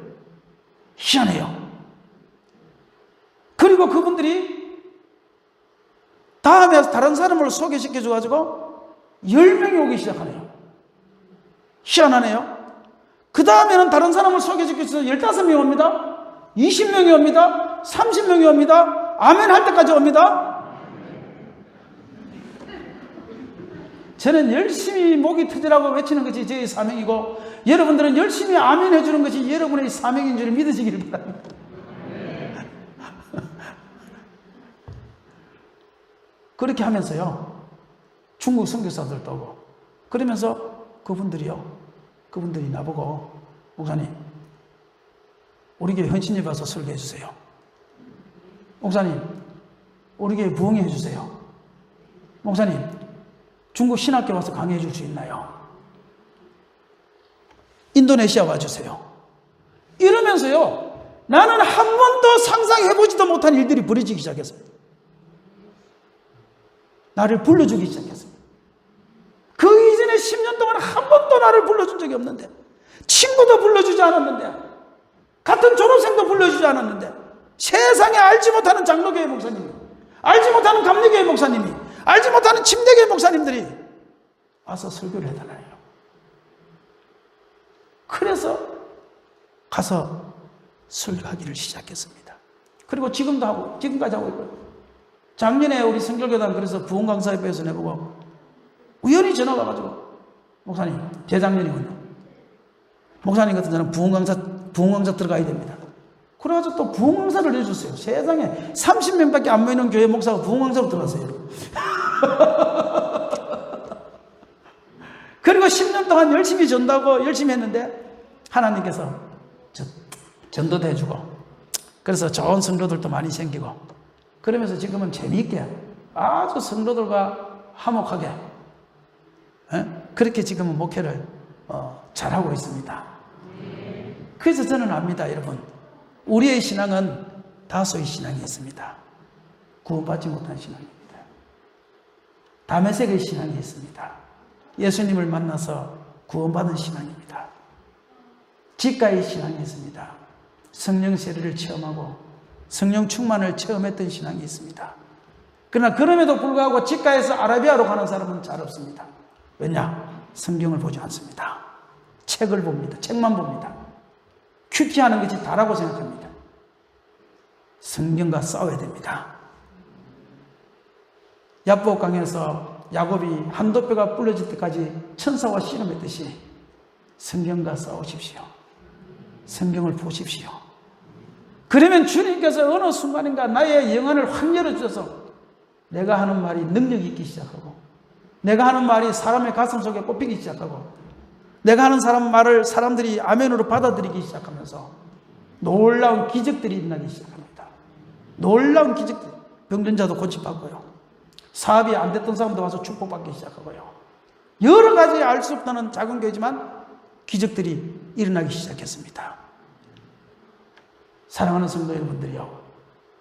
희한해요. 그리고 그분들이 다음에 다른 사람을 소개시켜줘가지고 10명이 오기 시작하네요. 희한하네요. 그 다음에는 다른 사람을 소개시켜서 15명이 옵니다. 20명이 옵니다. 30명이 옵니다. 아멘 할 때까지 옵니다. 저는 열심히 목이 터지라고 외치는 것이 제 사명이고, 여러분들은 열심히 아멘 해주는 것이 여러분의 사명인 줄 믿으시길 바랍니다. 그렇게 하면서요, 중국 선교사들도 오고, 그러면서 그분들이 나보고, 목사님, 우리 교회 헌신예배 와서 설교해 주세요. 목사님, 우리 교회 부흥해 주세요. 목사님, 중국 신학교 와서 강의해 줄 수 있나요? 인도네시아 와주세요. 이러면서요, 나는 한 번도 상상해보지도 못한 일들이 벌어지기 시작했어요. 나를 불러주기 시작했어요. 그 이전에 10년 동안 한 번도 나를 불러준 적이 없는데, 친구도 불러주지 않았는데, 같은 졸업생도 불러주지 않았는데, 세상에 알지 못하는 장로교회 목사님이, 알지 못하는 감리교회 목사님이, 알지 못하는 침대교회 목사님들이 와서 설교를 해달라요. 그래서 가서 설교하기를 시작했습니다. 그리고 지금까지 하고 있고요. 작년에 우리 성결교단 그래서 부흥 강사협회에서 내보고 우연히 전화가 와가지고, 목사님, 재작년이군요. 목사님 같은 사람 부흥 강사 들어가야 됩니다. 그래가지고 또 부흥 강사를 해줬어요. 세상에 30명밖에 안 모이는 교회 목사가 부흥 강사로 들어갔어요. 그리고 10년 동안 열심히 전도하고 열심히 했는데 하나님께서 전도도 해주고, 그래서 좋은 성도들도 많이 생기고, 그러면서 지금은 재미있게 아주 성도들과 화목하게 그렇게 지금은 목회를 잘하고 있습니다. 그래서 저는 압니다, 여러분. 우리의 신앙은 다소의 신앙이 있습니다. 구원받지 못한 신앙입니다. 다메섹의 신앙이 있습니다. 예수님을 만나서 구원받은 신앙입니다. 지가의 신앙이 있습니다. 성령 세례를 체험하고 성령 충만을 체험했던 신앙이 있습니다. 그러나 그럼에도 불구하고 지가에서 아라비아로 가는 사람은 잘 없습니다. 왜냐? 성경을 보지 않습니다. 책을 봅니다. 책만 봅니다. 큐티하는 것이 다라고 생각합니다. 성경과 싸워야 됩니다. 야복 강에서 야곱이 한도뼈가 부러질 때까지 천사와 씨름했듯이 성경과 싸우십시오. 성경을 보십시오. 그러면 주님께서 어느 순간인가 나의 영안을 확 열어주셔서 내가 하는 말이 능력이 있기 시작하고, 내가 하는 말이 사람의 가슴 속에 꼽히기 시작하고, 내가 하는 말을 사람들이 아멘으로 받아들이기 시작하면서 놀라운 기적들이 일어나기 시작합니다. 놀라운 기적들. 병든 자도 고침받고요. 사업이 안 됐던 사람도 와서 축복받기 시작하고요. 여러 가지 알 수 없다는 작은 교회지만 기적들이 일어나기 시작했습니다. 사랑하는 성도 여러분들이요,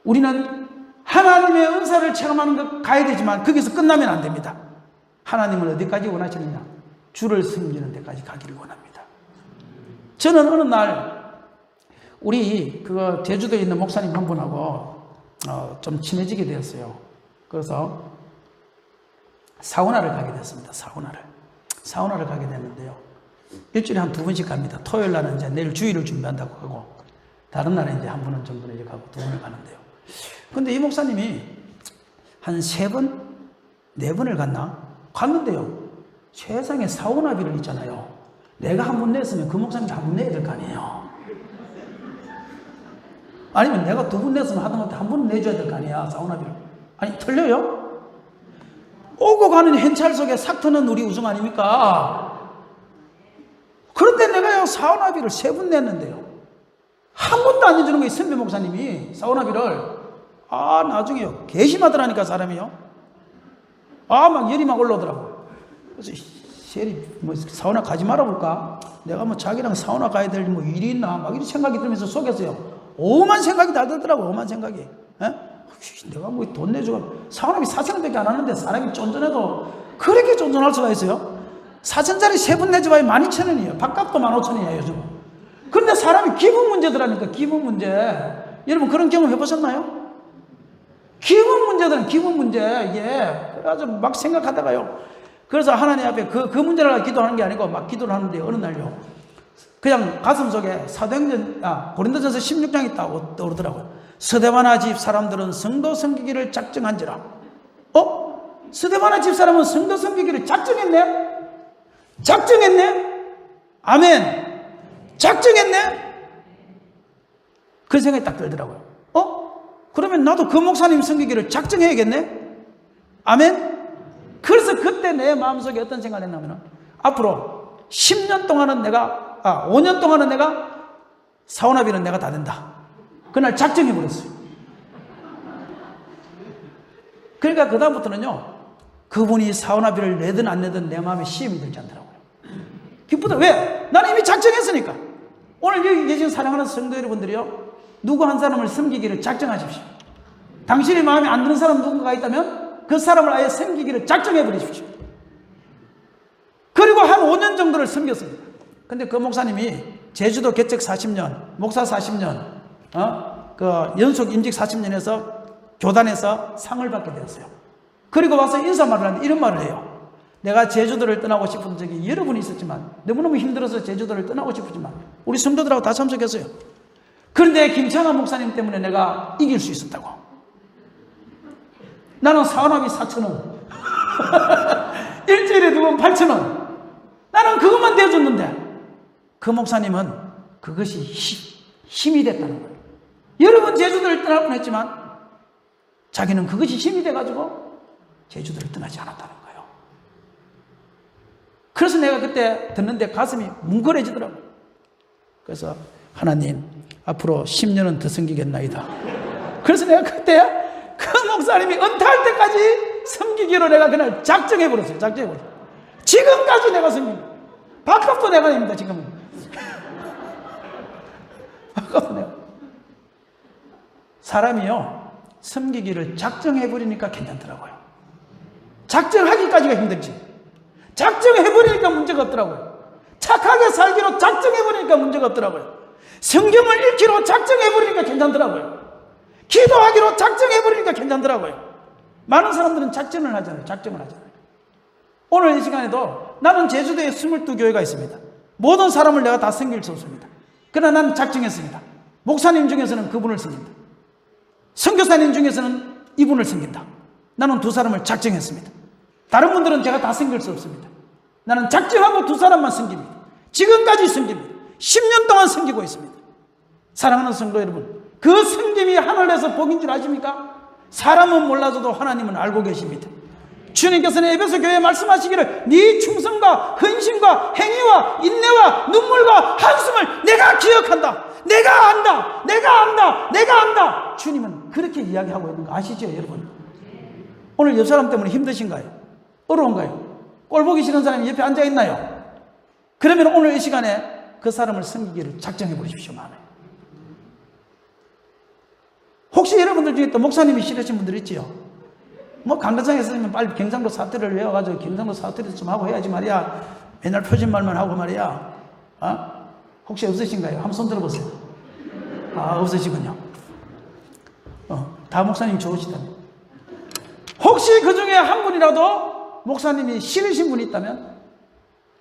우리는 하나님의 은사를 체험하는 것 가야 되지만 거기서 끝나면 안 됩니다. 하나님은 어디까지 원하시느냐? 주를 섬기는 데까지 가기를 원합니다. 저는 어느 날 우리 제주도에 있는 목사님 한 분하고 좀 친해지게 되었어요. 그래서 사우나를 가게 됐습니다. 사우나를 가게 됐는데요, 일주일에 한 2번씩 갑니다. 토요일 날은 이제 내일 주일을 준비한다고 하고, 다른 날에 이제 한 번 정도는 이렇게 가고 2번을 가는데요. 근데 이 목사님이 한 3번, 4번을 갔는데요, 세상에 사우나비를 있잖아요. 내가 한 번 냈으면 그 목사님이 한 번 내야 될 거 아니에요. 아니면 내가 2번 냈으면 하다못해 한 번 내줘야 될 거 아니야, 사우나비를. 아니, 틀려요? 오고 가는 현찰 속에 삭 트는 우리 우승 아닙니까? 그런데 내가요, 사우나비를 3번 냈는데요, 한 번도 안 해주는 거예요, 선배 목사님이. 사우나비를. 나중에요, 개심하더라니까, 사람이요. 막 열이 막 올라오더라고요. 그래서 사우나 가지 말아볼까? 내가 자기랑 사우나 가야 될 일이 있나? 막 이런 생각이 들면서 속에서요, 오만 생각이 다 들더라고요. 오만 생각이. 내가 돈 내주고, 사우나비 4,000원밖에 안 하는데 사람이 쫀쫀해도 그렇게 쫀쫀할 수가 있어요? 4,000원짜리 3번 내줘봐야 12,000원이에요. 밥값도 15,000원이에요, 요즘. 그런데 사람이 기분 문제더라니까, 기분 문제. 여러분 그런 경험 해보셨나요? 기분 문제들은 기분 문제. 그래가지고 막 생각하다가요, 그래서 하나님 앞에 그 문제를 기도하는 게 아니고 막 기도를 하는데, 어느 날요, 그냥 가슴 속에 고린도전서 16장이 딱 떠오르더라고요. 스데바나 집 사람들은 성도 섬기기를 작정한지라. 스데바나 집 사람은 성도 섬기기를 작정했네? 아멘. 작정했네? 그 생각이 딱 들더라고요. 그러면 나도 그 목사님 섬기기를 작정해야겠네? 아멘? 그래서 그때 내 마음속에 어떤 생각을 했냐면, 앞으로 10년 동안은 5년 동안은 내가 사우나비는 내가 다 된다. 그날 작정해버렸어요. 그러니까 그다음부터는요, 그분이 사우나비를 내든 안 내든 내 마음에 시험이 들지 않더라고요. 기쁘다. 왜? 나는 이미 작정했으니까. 오늘 여기 계신 사랑하는 성도 여러분들이요, 누구 한 사람을 섬기기를 작정하십시오. 당신의 마음에 안 드는 사람 누군가가 있다면 그 사람을 아예 섬기기를 작정해버리십시오. 그리고 한 5년 정도를 섬겼습니다. 근데 그 목사님이 제주도 개척 40년, 목사 40년, 연속 임직 40년에서 교단에서 상을 받게 되었어요. 그리고 와서 인사말을 하는데 이런 말을 해요. 내가 제주도를 떠나고 싶은 적이 여러 번 있었지만, 너무너무 힘들어서 제주도를 떠나고 싶었지만 우리 성도들하고 다 참석했어요. 그런데 김창환 목사님 때문에 내가 이길 수 있었다고. 나는 사우나비 4,000원 일주일에 2번 8,000원, 나는 그것만 대줬는데 그 목사님은 그것이 힘이 됐다는 거예요. 여러분 제주도를 떠날 뻔했지만 자기는 그것이 힘이 돼가지고 제주도를 떠나지 않았다는 거예요. 그래서 내가 그때 듣는데 가슴이 뭉클해지더라고요. 그래서 하나님, 앞으로 10년은 더 섬기겠나이다. 그래서 내가 그때 그 목사님이 은퇴할 때까지 섬기기로 내가 그날 작정해버렸어요. 지금까지 내가 섬깁니다. 밥값도 내가 냅니다, 지금은. 밥값도 내가. 사람이요, 섬기기를 작정해버리니까 괜찮더라고요. 작정하기까지가 힘들지. 작정해버리니까 문제가 없더라고요. 착하게 살기로 작정해버리니까 문제가 없더라고요. 성경을 읽기로 작정해버리니까 괜찮더라고요. 기도하기로 작정해버리니까 괜찮더라고요. 많은 사람들은 작정을 하잖아요. 오늘 이 시간에도 나는 제주도에 22교회가 있습니다. 모든 사람을 내가 다 섬길 수 없습니다. 그러나 나는 작정했습니다. 목사님 중에서는 그분을 섬긴다. 선교사님 중에서는 이분을 섬긴다. 나는 두 사람을 작정했습니다. 다른 분들은 제가 다 섬길 수 없습니다. 나는 작정하고 두 사람만 섬깁니다. 지금까지 섬깁니다. 10년 동안 섬기고 있습니다. 사랑하는 성도 여러분, 그 섬김이 하늘에서 복인 줄 아십니까? 사람은 몰라줘도 하나님은 알고 계십니다. 주님께서는 에베소 교회에 말씀하시기를 네 충성과 헌신과 행위와 인내와 눈물과 한숨을 내가 기억한다. 내가 안다. 주님은 그렇게 이야기하고 있는 거 아시죠, 여러분? 오늘 옆 사람 때문에 힘드신가요? 어려운가요? 꼴 보기 싫은 사람이 옆에 앉아 있나요? 그러면 오늘 이 시간에 그 사람을 섬기기를 작정해 보십시오, 마음에. 혹시 여러분들 중에 또 목사님이 싫으신 분들 있지요? 뭐 강대상에 있으면 빨리 경상도 사투리를 외워가지고 경상도 사투리 좀 하고 해야지 말이야. 맨날 표준말만 하고 말이야. 혹시 없으신가요? 한번 손 들어보세요. 없으시군요. 다 목사님 좋으시다면. 혹시 그 중에 한 분이라도 목사님이 싫으신 분이 있다면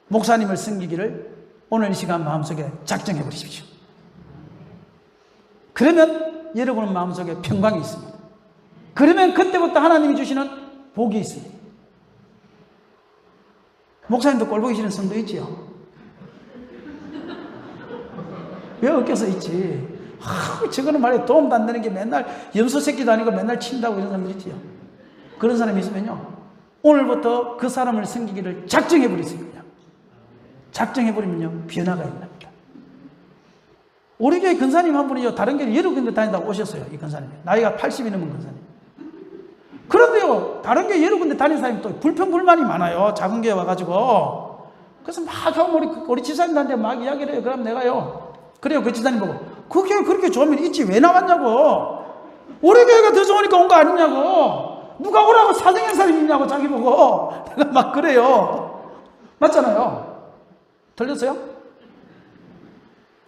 목사님을 섬기기를 오늘 이 시간 마음속에 작정해 보십시오. 그러면 여러분 마음속에 평강이 있습니다. 그러면 그때부터 하나님이 주시는 복이 있습니다. 목사님도 꼴보기 싫은 성도 있지요? 왜 엮여서 있지? 저거는 말이야 도움도 안 되는 게 맨날 염소 새끼도 아니고 맨날 친다고 이런 사람들 있지요? 그런 사람이 있으면요, 오늘부터 그 사람을 섬기기를 작정해 버리세요. 그냥 작정해 버리면요 변화가 있답니다. 우리 교회 근사님 한 분이요, 다른 교회 여러 군데 다니다가 오셨어요. 이 근사님이 나이가 80이 넘은 근사님. 그런데요, 다른 교회 여러 군데 다니는 사람이 또 불평불만이 많아요. 작은 교회 와가지고. 그래서 막 우리 지사님한테 막 이야기를 해요. 그럼 내가요, 그래요, 그 지사님 보고 그 교회 그렇게 좋으면 있지 왜 나왔냐고. 우리 교회가 더 좋으니까 온 거 아니냐고. 누가 오라고 사정한 사람이 있냐고 자기 보고. 내가 막 그래요. 맞잖아요. 들렸어요?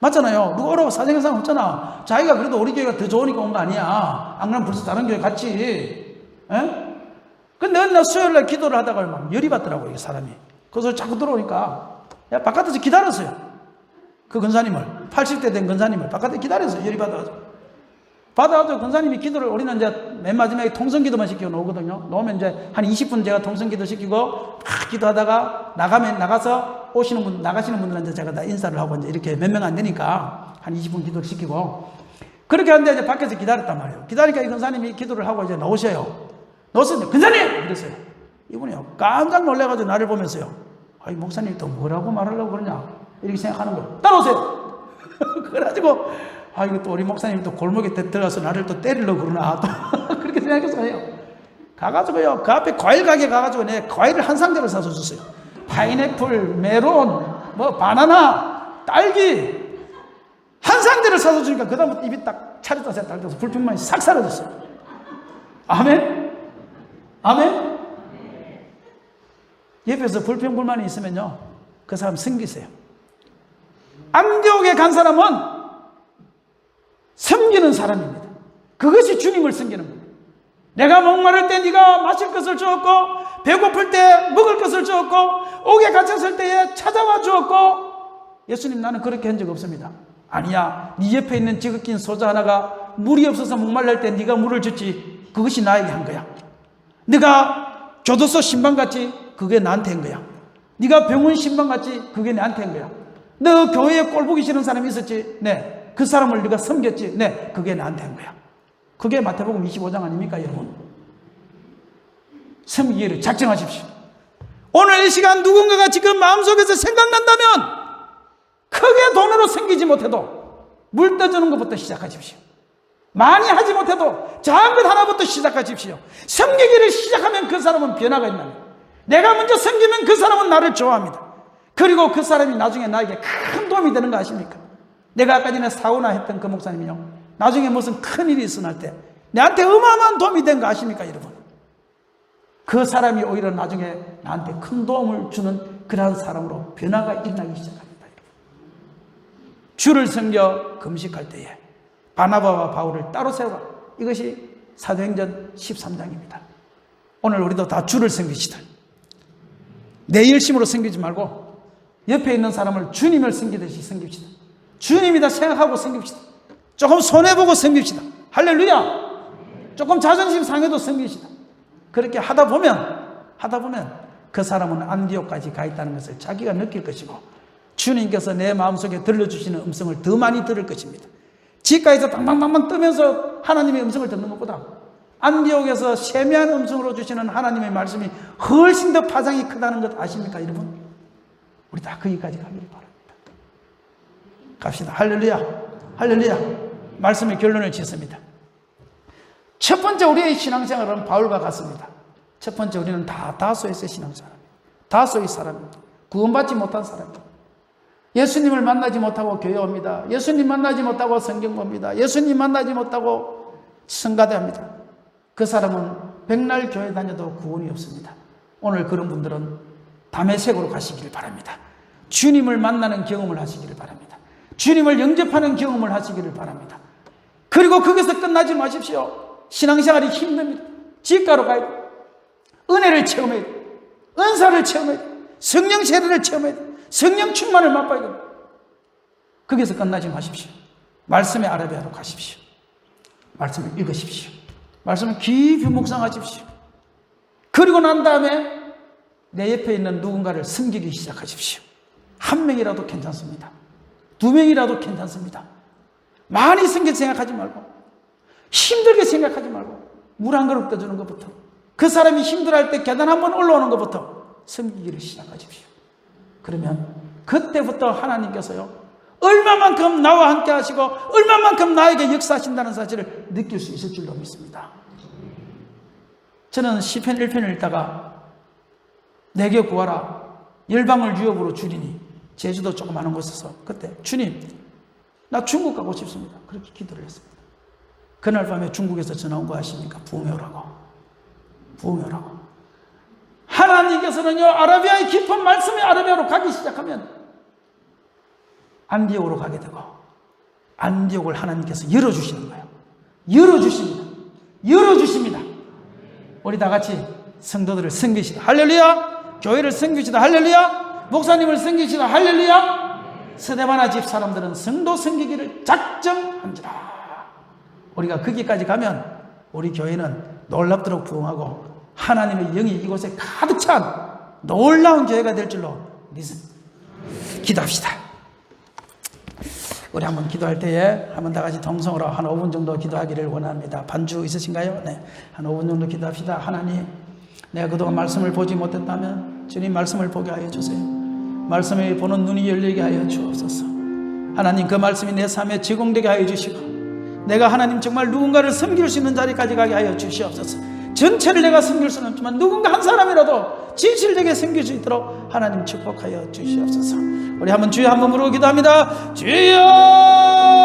맞잖아요. 누가 오라고 사정한 사람 없잖아. 자기가 그래도 우리 교회가 더 좋으니까 온 거 아니야. 안 그러면 벌써 다른 교회 갔지. 근데 어느 날 수요일날 기도를 하다가 막 열이 받더라고요, 이 사람이. 그래서 자꾸 들어오니까 바깥에서 기다렸어요. 그 근사님을, 80대 된 근사님을 바깥에 기다렸어요. 열이 받아가지고 근사님이 기도를, 우리는 이제 맨 마지막에 통성기도만 시키고 놓거든요. 놓으면 이제 한 20분 제가 통성기도 시키고 막 기도하다가 나가서 나가시는 분들은 이제 제가 다 인사를 하고 이제 이렇게 몇 명 안 되니까 한 20분 기도를 시키고 그렇게 하는데 이제 밖에서 기다렸단 말이에요. 기다리니까 이 근사님이 기도를 하고 이제 나오셔요. 나왔어요. 근사님! 그랬어요. 이분이요, 깜짝 놀래가지고 나를 보면서요, 아이, 목사님 또 뭐라고 말하려고 그러냐, 이렇게 생각하는 거예요. 따라오세요! 그래가지고, 이거 또 우리 목사님이 또 골목에 들어가서 나를 또 때리려고 그러나, 또 그렇게 생각해서 해요. 가가지고요, 그 앞에 과일 가게 가가지고 내 과일을 한 상자를 사서 줬어요. 파인애플, 메론, 바나나, 딸기, 한 상자를 사서 주니까 그다음부터 입이 딱 차렸다 세다 딱 돼서 불평만이 싹 사라졌어요. 아멘? 아멘? 옆에서 불평불만이 있으면요, 그 사람 섬기세요. 안디옥에 간 사람은 섬기는 사람입니다. 그것이 주님을 섬기는 겁니다. 내가 목마를 때 네가 마실 것을 주었고, 배고플 때 먹을 것을 주었고, 옥에 갇혔을 때에 찾아와 주었고. 예수님, 나는 그렇게 한 적 없습니다. 아니야, 네 옆에 있는 지긋긴 소자 하나가 물이 없어서 목말랄 때 네가 물을 줬지, 그것이 나에게 한 거야. 네가 교도소 신방갔지, 그게 나한테 한 거야. 네가 병원 신방갔지, 그게 나한테 한 거야. 너 교회에 꼴 보기 싫은 사람이 있었지, 네, 그 사람을 네가 섬겼지, 네, 그게 나한테 한 거야. 그게 마태복음 25장 아닙니까, 여러분? 섬기기를 작정하십시오. 오늘 이 시간 누군가가 지금 마음속에서 생각난다면 크게 돈으로 섬기지 못해도 물 떠주는 것부터 시작하십시오. 많이 하지 못해도 작은 것 하나부터 시작하십시오. 섬기기를 시작하면 그 사람은 변화가 있습니다. 내가 먼저 섬기면 그 사람은 나를 좋아합니다. 그리고 그 사람이 나중에 나에게 큰 도움이 되는 거 아십니까? 내가 아까 전에 사우나 했던 그 목사님이요, 나중에 무슨 큰일이 있을 때 내한테 어마어마한 도움이 된 거 아십니까 여러분? 그 사람이 오히려 나중에 나한테 큰 도움을 주는 그러한 사람으로 변화가 일어나기 시작합니다. 주를 섬겨 금식할 때에 바나바와 바울을 따로 세워라. 이것이 사도행전 13장입니다. 오늘 우리도 다 주를 섬기시다. 내 열심으로 섬기지 말고 옆에 있는 사람을 주님을 섬기듯이 섬깁시다. 주님이다 생각하고 섬깁시다. 조금 손해보고 섬깁시다. 할렐루야. 조금 자존심 상해도 섬깁시다. 그렇게 하다 보면 그 사람은 안디옥까지 가 있다는 것을 자기가 느낄 것이고, 주님께서 내 마음속에 들려주시는 음성을 더 많이 들을 것입니다. 지가에서 방방방방 뜨면서 하나님의 음성을 듣는 것보다 안디옥에서 세미한 음성으로 주시는 하나님의 말씀이 훨씬 더 파장이 크다는 것 아십니까 여러분? 우리 다 거기까지 가기를 바랍니다. 갑시다. 할렐루야. 할렐루야. 말씀의 결론을 짓습니다. 첫 번째 우리의 신앙생활은 바울과 같습니다. 첫 번째 우리는 다 다소에서의 신앙생활입니다. 다소의 사람입니다. 구원받지 못한 사람입니다. 예수님을 만나지 못하고 교회 옵니다. 예수님 만나지 못하고 성경 봅니다. 예수님 만나지 못하고 성가대합니다. 그 사람은 백날 교회 다녀도 구원이 없습니다. 오늘 그런 분들은 다메섹으로 가시기를 바랍니다. 주님을 만나는 경험을 하시기를 바랍니다. 주님을 영접하는 경험을 하시기를 바랍니다. 그리고 거기서 끝나지 마십시오. 신앙생활이 힘듭니다. 지가로 가야 돼요. 은혜를 체험해야 돼요. 은사를 체험해야 돼요. 성령 세례를 체험해야 돼요. 성령 충만을 맛봐야 됩니다. 거기서 끝나지 마십시오. 말씀의 아라비아로 가십시오. 말씀을 읽으십시오. 말씀을 깊이 묵상하십시오. 그리고 난 다음에 내 옆에 있는 누군가를 섬기기 시작하십시오. 한 명이라도 괜찮습니다. 두 명이라도 괜찮습니다. 많이 섬길 생각하지 말고, 힘들게 생각하지 말고, 물 한 그릇 떠주는 것부터, 그 사람이 힘들어할 때 계단 한번 올라오는 것부터 섬기기를 시작하십시오. 그러면 그때부터 하나님께서요, 얼마만큼 나와 함께 하시고 얼마만큼 나에게 역사하신다는 사실을 느낄 수 있을 줄로 믿습니다. 저는 시편 1편을 읽다가 내게 구하라 열방을 유업으로 주리니, 제주도 조그마한 곳에서 그때 주님 나 중국 가고 싶습니다. 그렇게 기도를 했습니다. 그날 밤에 중국에서 전화 온 거 아십니까? 부흥회 오라고. 부흥회 오라고. 하나님께서는요, 아라비아의 깊은 말씀의 아라비아로 가기 시작하면 안디옥으로 가게 되고, 안디옥을 하나님께서 열어주시는 거예요. 열어주십니다. 열어주십니다. 우리 다 같이 성도들을 섬기시다. 할렐루야. 교회를 섬기시다. 할렐루야. 목사님을 섬기시다. 할렐루야. 스데바나 집 사람들은 성도 섬기기를 작정한지라. 우리가 거기까지 가면 우리 교회는 놀랍도록 부흥하고 하나님의 영이 이곳에 가득 찬 놀라운 교회가 될 줄로 믿습니다. 기도합시다. 우리 한번 기도할 때에 한번 다 같이 동성으로 한 5분 정도 기도하기를 원합니다. 반주 있으신가요? 네, 한 5분 정도 기도합시다. 하나님, 내가 그동안 말씀을 보지 못했다면 주님 말씀을 보게 하여 주세요. 말씀을 보는 눈이 열리게 하여 주옵소서. 하나님, 그 말씀이 내 삶에 적용되게 하여 주시고, 내가 하나님 정말 누군가를 섬길 수 있는 자리까지 가게 하여 주시옵소서. 전체를 내가 섬길 수는 없지만 누군가 한 사람이라도 진실되게 섬길 수 있도록 하나님 축복하여 주시옵소서. 우리 한번 주여 한번 부르고 기도합니다. 주여!